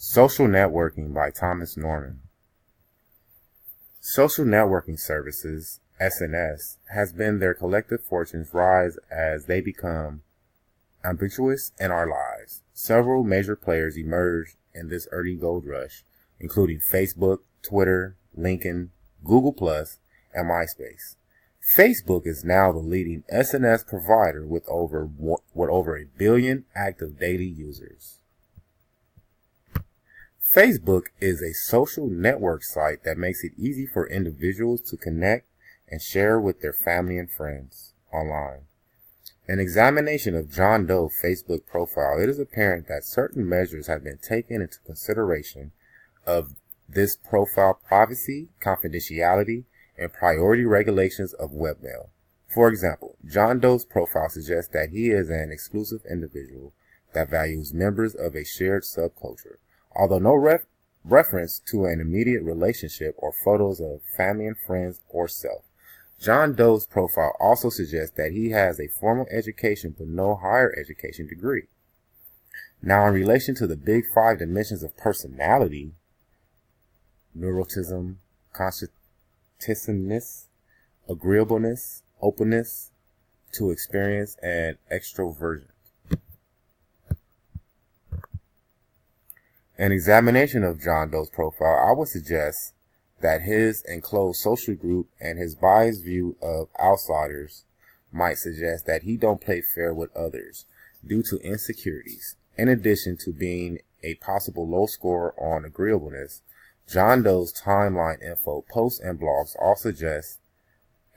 Social Networking by Thomas Norman. Social networking services, SNS, has been their collective fortunes rise as they become ubiquitous in our lives. Several major players emerged in this early gold rush, including Facebook, Twitter, LinkedIn, Google+, and MySpace. Facebook is now the leading SNS provider with over 1 billion active daily users. Facebook is a social network site that makes it easy for individuals to connect and share with their family and friends online. An examination of John Doe's Facebook profile, it is apparent that certain measures have been taken into consideration of this profile privacy, confidentiality, and priority regulations of webmail. For example, John Doe's profile suggests that he is an exclusive individual that values members of a shared subculture, although no reference to an immediate relationship or photos of family and friends or self. John Doe's profile also suggests that he has a formal education but no higher education degree. Now, in relation to the big 5 dimensions of personality, neuroticism, conscientiousness, agreeableness, openness to experience, and extroversion. An examination of John Doe's profile, I would suggest that his enclosed social group and his biased view of outsiders might suggest that he don't play fair with others due to insecurities. In addition to being a possible low scorer on agreeableness, John Doe's timeline info, posts, and blogs all suggest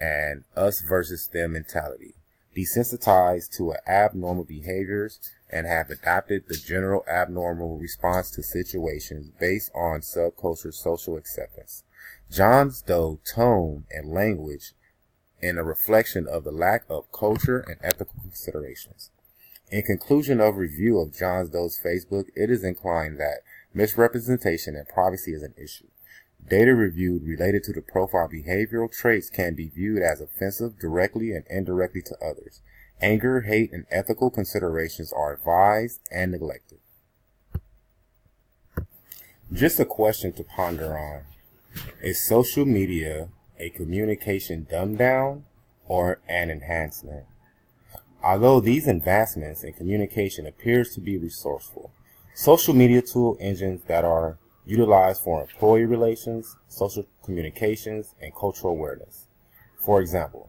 an us versus them mentality, desensitized to abnormal behaviors, and have adopted the general abnormal response to situations based on subculture social acceptance. John Doe's tone and language in a reflection of the lack of culture and ethical considerations. In conclusion of review of John Doe's Facebook, it is inclined that misrepresentation and privacy is an issue. Data reviewed related to the profile behavioral traits can be viewed as offensive directly and indirectly to others. Anger, hate, and ethical considerations are advised and neglected. Just a question to ponder on. Is social media a communication dumbed down or an enhancement? Although these advancements in communication appears to be resourceful, social media tool engines that are utilized for employee relations, social communications, and cultural awareness. For example,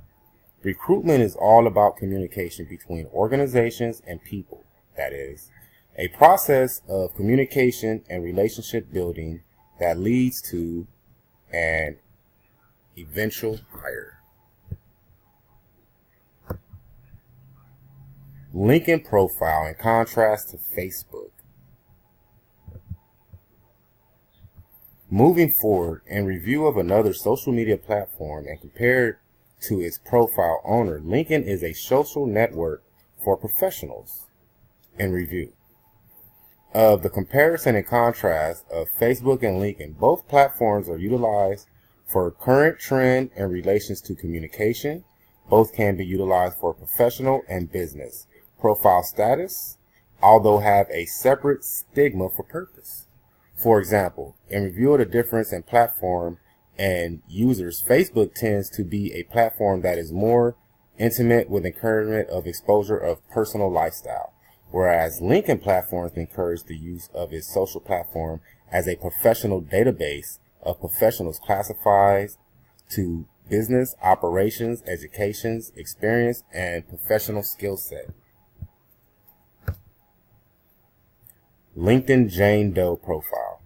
recruitment is all about communication between organizations and people. That is, a process of communication and relationship building that leads to an eventual hire. LinkedIn profile in contrast to Facebook. Moving forward, in review of another social media platform and compared to its profile owner, LinkedIn is a social network for professionals. In review of the comparison and contrast of Facebook and LinkedIn, both platforms are utilized for current trend in relations to communication. Both can be utilized for professional and business profile status, although have a separate stigma for purpose. For example, in review of the difference in platform and users, Facebook tends to be a platform that is more intimate with encouragement of exposure of personal lifestyle, whereas LinkedIn platforms encourage the use of its social platform as a professional database of professionals classified to business, operations, educations, experience, and professional skill set. LinkedIn Jane Doe profile.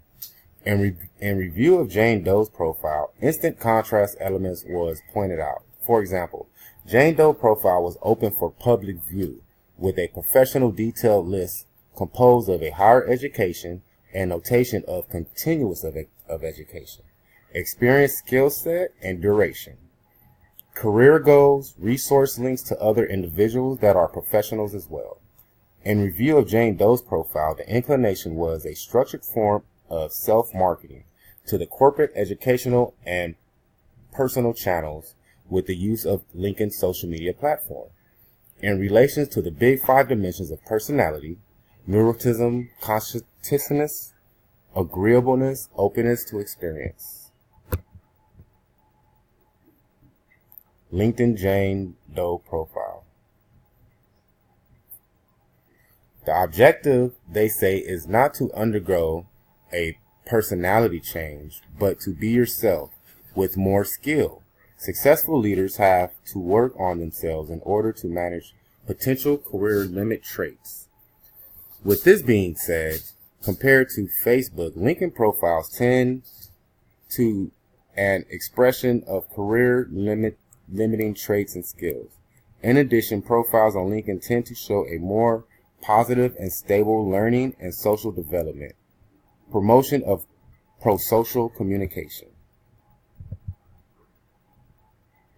In review of Jane Doe's profile, instant contrast elements was pointed out. For example, Jane Doe profile was open for public view with a professional detailed list composed of a higher education and notation of continuous of education, experience, skill set, and duration, career goals, resource links to other individuals that are professionals as well. In review of Jane Doe's profile, the inclination was a structured form of self-marketing to the corporate, educational, and personal channels with the use of LinkedIn's social media platform. In relation to the big 5 dimensions of personality, neuroticism, conscientiousness, agreeableness, openness to experience. LinkedIn Jane Doe profile. The objective, they say, is not to undergo a personality change, but to be yourself with more skill. Successful leaders have to work on themselves in order to manage potential career limit traits. With this being said, compared to Facebook, LinkedIn profiles tend to an expression of career limiting traits and skills. In addition, profiles on LinkedIn tend to show a more positive and stable learning and social development, promotion of pro-social communication.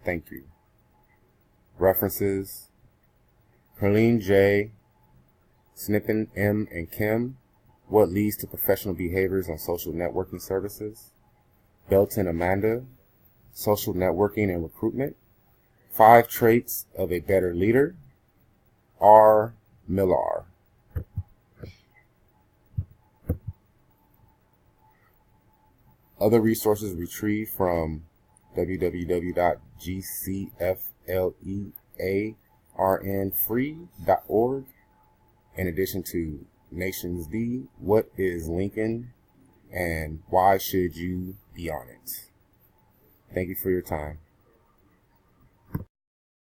Thank you. References: Carleen J., Snippen M. and Kim, What Leads to Professional Behaviors on Social Networking Services. Belton Amanda, Social Networking and Recruitment. 5 Traits of a Better Leader. R. Millar. Other resources retrieved from www.gcflearnfree.org. In addition to Nations D, What is Lincoln, and Why Should You Be on It? Thank you for your time.